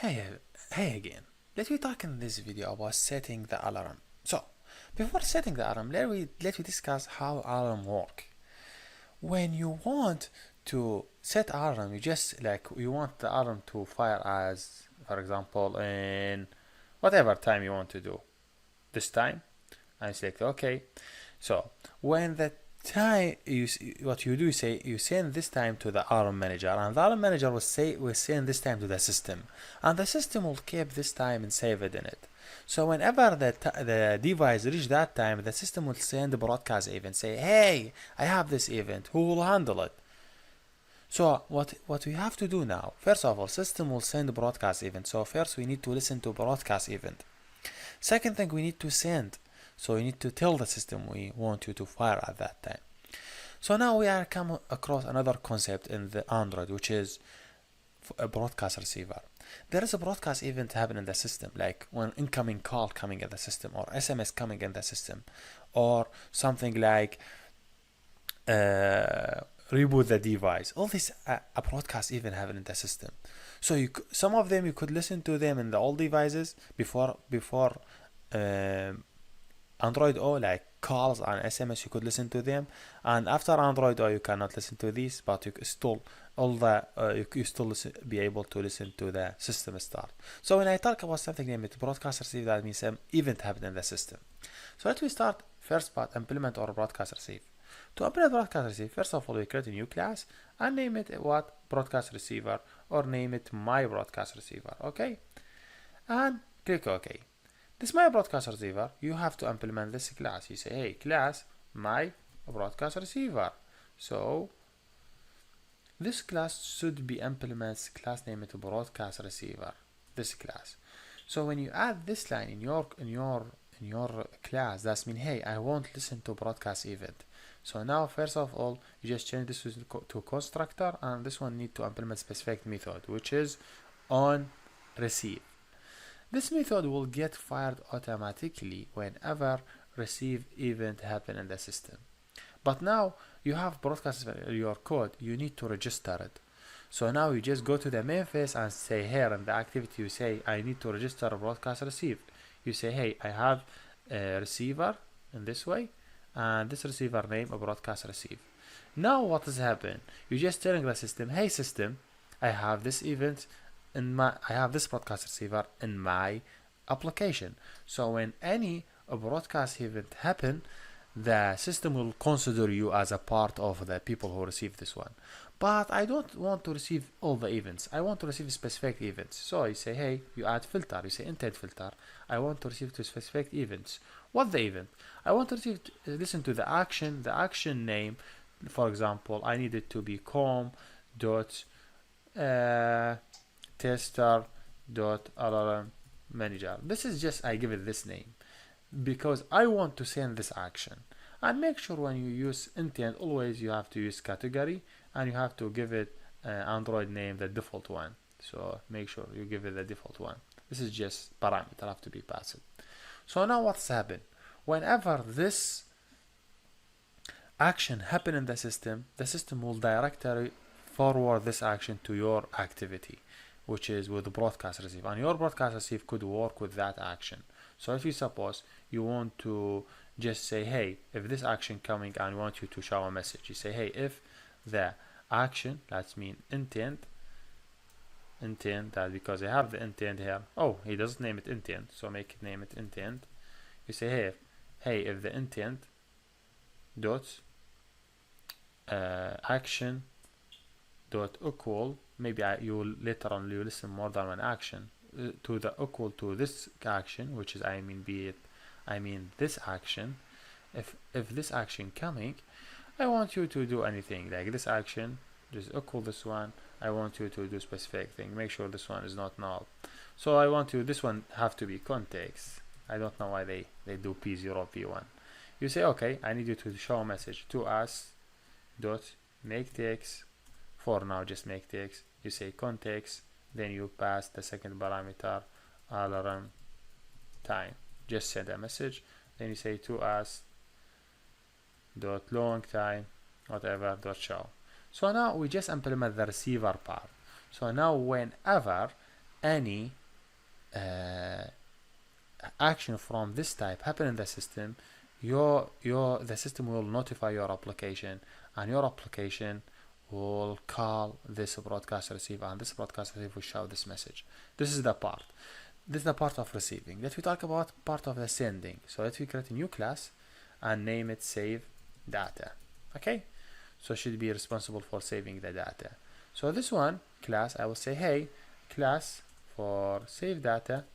Hey, hey again. Let me talk in this video about setting the alarm. So, before setting the alarm, let me discuss how alarm work. When you want to set alarm, you want the alarm to fire as, for example, in whatever time you want to do. This time, I select OK. So when the time what you do, say you send this time to the alarm manager, and the alarm manager will send this time to the system, and the system will keep this time and save it in it. So whenever the device reach that time, the system will send a broadcast event, say, hey, I have this event, who will handle it? So what we have to do now, first of all, system will send a broadcast event. So first we need to listen to broadcast event. Second thing, we need to send. So we need to tell the system we want you to fire at that time. So now we are come across another concept in the Android, which is a broadcast receiver. There is a broadcast event happening in the system, like when incoming call coming in the system, or SMS coming in the system, or something like reboot the device. All this a broadcast event happening in the system. So some of them you could listen to them in the old devices before Android O, like calls and SMS, you could listen to them, and after Android O you cannot listen to these, but you still you still be able to listen to the system start. So when I talk about something named broadcast receive, that means some event happened in the system. So let me start first part, implement or broadcast receive. To implement broadcast receive, first of all we create a new class and name it what, broadcast receiver, or name it my broadcast receiver. Okay, and click OK. This my broadcast receiver, you have to implement this class. You say, hey, class my broadcast receiver. So this class should be implements class name it broadcast receiver. This class. So when you add this line in your class, that means, hey, I won't listen to broadcast event. So now first of all, you just change this to constructor, and this one need to implement specific method, which is on receive. This method will get fired automatically whenever receive event happen in the system. But now you have broadcast your code, you need to register it. So now you just go to the main face and say, here in the activity you say, I need to register a broadcast receive. You say, hey, I have a receiver in this way, and this receiver name a broadcast receive. Now what has happened? You're just telling the system, hey system, I have this event I have this broadcast receiver in my application. So when any broadcast event happen, the system will consider you as a part of the people who receive this one. But I don't want to receive all the events. I want to receive specific events. So I say, hey, you add filter. You say intent filter. I want to receive to specific events. What the event? I want to receive listen to the action name. For example, I need it to be com dot tester dot alarm manager. This is just, I give it this name because I want to send this action. And make sure when you use intent, always you have to use category, and you have to give it Android name, the default one. So make sure you give it the default one. This is just parameter, have to be passed. So now what's happened? Whenever this action happen in the system will directly forward this action to your activity, which is with the broadcast receive, and your broadcast receive could work with that action. So if you suppose you want to just say, hey, if this action coming and I want you to show a message, you say, hey, if the action, that's mean intent, that because I have the intent here. Oh, he doesn't name it intent, so make it name it intent. You say, hey, if the intent dot action dot equal, maybe you later on you listen more than one action to the equal to this action, which is I mean this action. If this action coming, I want you to do anything like this action just equal this one. I want you to do specific thing. Make sure this one is not null. So I want you, this one have to be context. I don't know why they do p0 p1. You say, okay, I need you to show a message to us dot make text. For now, just make text. You say context, then you pass the second parameter alarm time. Just send a message. Then you say to us dot long time whatever dot show. So now we just implement the receiver part. So now whenever any action from this type happen in the system, the system will notify your application, and your application will call this broadcast receiver, and this broadcast receiver will show this message. This is the part. This is the part of receiving. Let me talk about part of the sending. So let me create a new class and name it save data. Okay, so it should be responsible for saving the data. So this one class, I will say, hey, class for save data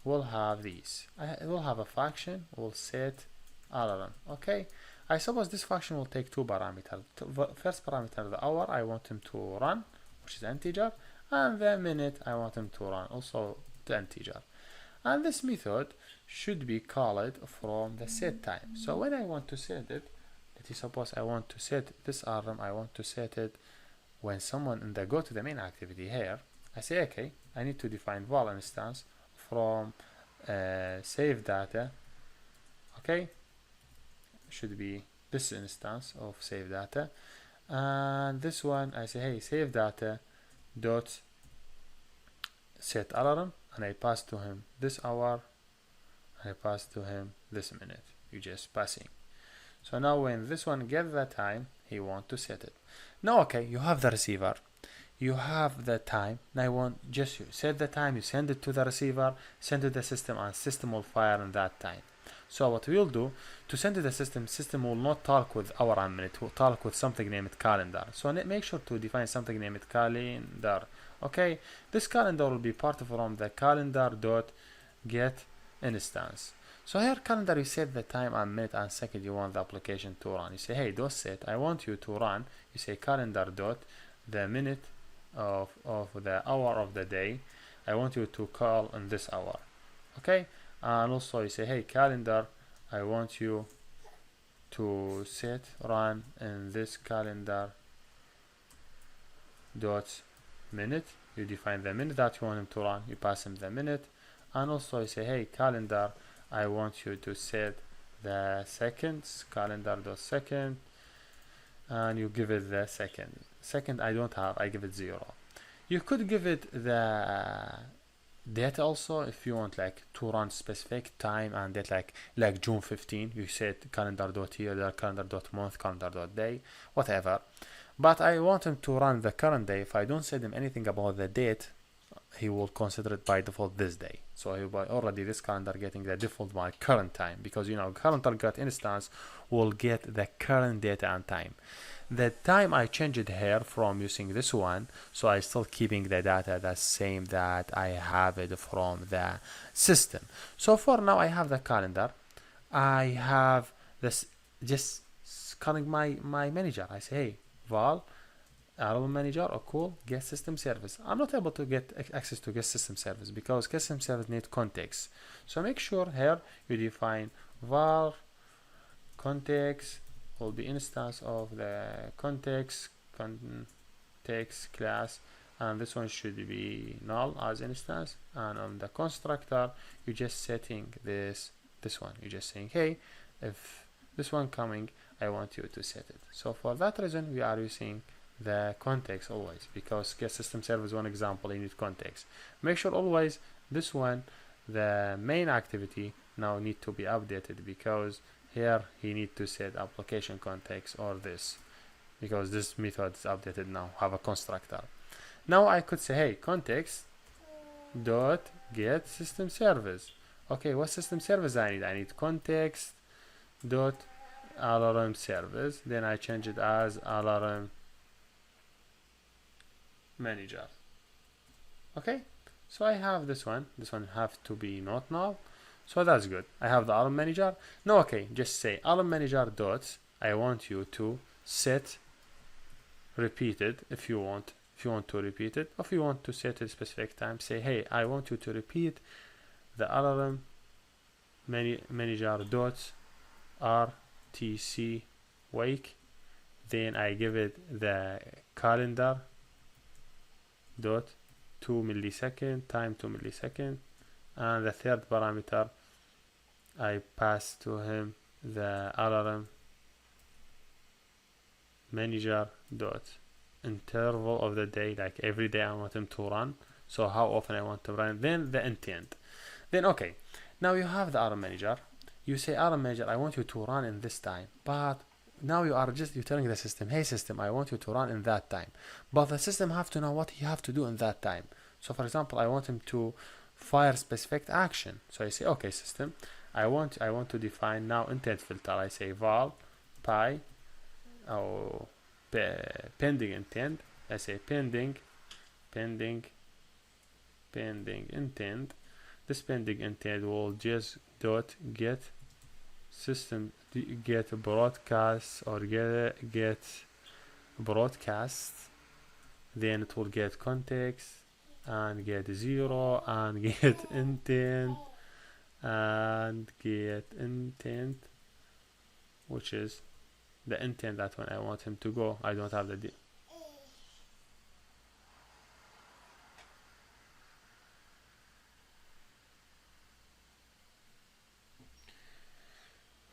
will have these. It will have a function, will set alarm. Okay, I suppose this function will take two parameters. First parameter, the hour, I want him to run, which is integer, and the minute I want him to run, also the integer. And this method should be called from the set time. So when I want to set it, let me suppose I want to set this alarm, I want to set it when someone in the go to the main activity here. I say, okay, I need to define val instance from save data. Okay, should be this instance of save data, and this one I say, hey, save data dot set alarm, and I pass to him this hour, and I pass to him this minute. You just passing. So now when this one gets the time, he want to set it. Now, okay, you have the receiver, you have the time. Now I want just you set the time, you send it to the receiver, send it to the system, and system will fire in that time. So what we'll do to send to the system will not talk with hour and minute, will talk with something named calendar. So make sure to define something named calendar. Okay, this calendar will be part from the calendar dot get instance. So here calendar, you set the time and minute and second you want the application to run. You say, hey, dot set, I want you to run. You say calendar dot the minute of the hour of the day, I want you to call in this hour. Okay, and also you say, hey, calendar, I want you to set run in this calendar dot minute. You define the minute that you want him to run, you pass him the minute, and also you say, hey, calendar, I want you to set the seconds, calendar dot second, and you give it the second I don't have, I give it 0. You could give it the date also if you want, like to run specific time and date, like June 15, you set calendar dot year, there calendar dot month, calendar dot day, whatever. But I want him to run the current day. If I don't set him anything about the date, he will consider it by default this day. So he will already this calendar getting the default by current time, because you know calendar get instance will get the current data and time. The time I changed here from using this one, so I still keeping the data the same that I have it from the system. So for now I have the calendar, I have this just calling my manager. I say, hey, val Alaram manager, oh cool, get system service. I'm not able to get access to get system service because system service need context. So make sure here you define var context will be instance of the context class, and this one should be null as instance, and on the constructor you're just setting this one. You're just saying, hey, if this one coming, I want you to set it. So for that reason we are using the context always, because get system service one example, you need context. Make sure always this one, the main activity now need to be updated, because here he need to set application context or this, because this method is updated now, have a constructor. Now I could say, hey, context dot get system service. Okay, what system service I need? I need context dot alarm service. Then I change it as alarm manager. Okay, so I have this one have to be not null, so that's good. I have the alarm manager now. Okay, just say alarm manager dot I want you to set repeated if you want to repeat it. If you want to set a specific time, say, hey, I want you to repeat the alarm manager dot rtc wake. Then I give it the calendar dot 2 millisecond, time 2 millisecond, and the third parameter I pass to him the alarm manager dot interval of the day, like every day I want him to run. So how often I want to run, then the intent. Then okay, now you have the Alarm Manager. You say, Alarm Manager, I want you to run in this time, but now you're telling the system, hey system, I want you to run in that time, but the system have to know what he have to do in that time. So for example, I want him to fire specific action. So I say, okay system, I want to define now intent filter. I say val pi pending intent. I say pending intent. This pending intent will just dot get system get broadcast or get broadcast, then it will get context and get 0 and get intent and get intent, which is the intent that when I want him to go, I don't have the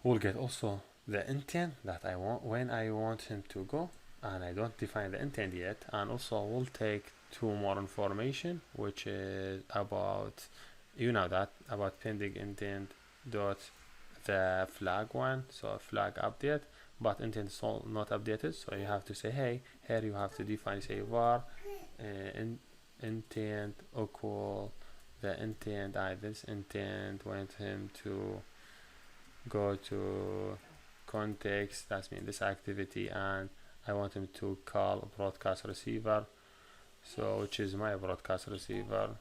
we'll get also the intent that I want when I want him to go, and I don't define the intent yet. And also we'll take 2 more information, which is about, you know, that about pending intent dot the flag one, so flag update, but intent is not updated. So you have to say, hey, here you have to define, say var intent equal the intent. This intent want him to go to context, that's mean this activity, and I want him to call broadcast receiver, so which is my broadcast receiver,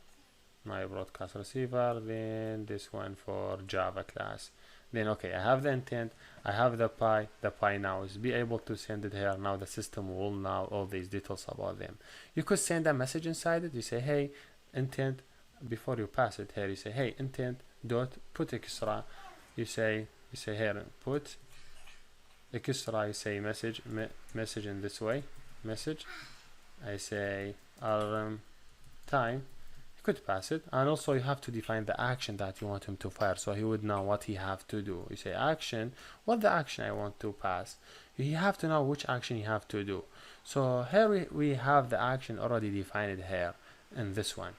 then this one for Java class. Then okay, I have the intent, I have the pi now is be able to send it here. Now the system will know all these details about them. You could send a message inside it. You say, hey intent, before you pass it here, you say, hey intent dot put extra, you say here put extra, you say message in this way, message, I say alarm time. You could pass it, and also you have to define the action that you want him to fire, so he would know what he have to do. You say action, what the action I want to pass, you have to know which action you have to do. So here we have the action already defined here in this one.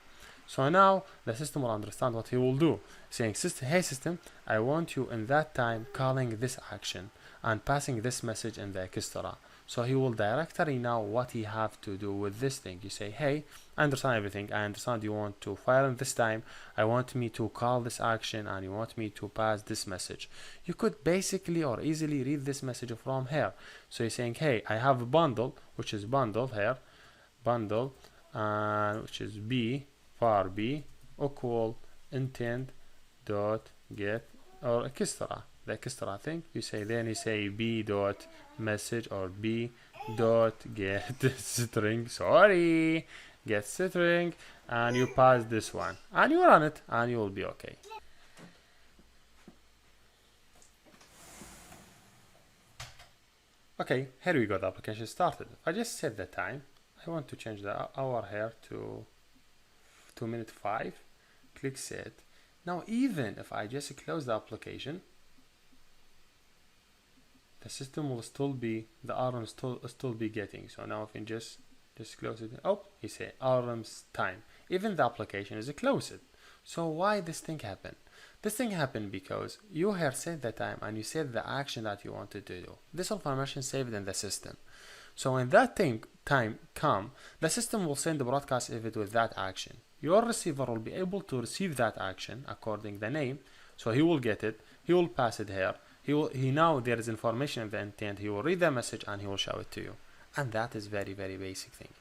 So now the system will understand what he will do, saying, system, hey system, I want you in that time calling this action and passing this message in the extra. So he will directly know what he have to do with this thing. You say, hey, I understand everything. I understand you want to fire in this time. I want me to call this action and you want me to pass this message. You could basically or easily read this message from here. So you're saying, hey, I have a bundle, which is bundle here, bundle, which is b, var b equal intent dot get or extra, the extra thing. You say, then you say b dot message or b dot get string, get string, and you pass this one and you run it and you will be okay. Okay, here we go, the application started. I just set the time. I want to change the hour here to 2:05. Click set. Now even if I just close the application, the system will still be, the alarm still be getting. So now if you just close it, oh, you say alarm's time, even the application is closed. So why this thing happened? This thing happened because you here set the time and you set the action that you wanted to do. This information saved in the system. So when that time come, the system will send the broadcast event with that action. Your receiver will be able to receive that action according the name. So he will get it, he will pass it here, he now there is information in the intent, he will read the message and he will show it to you. And that is very, very basic thing.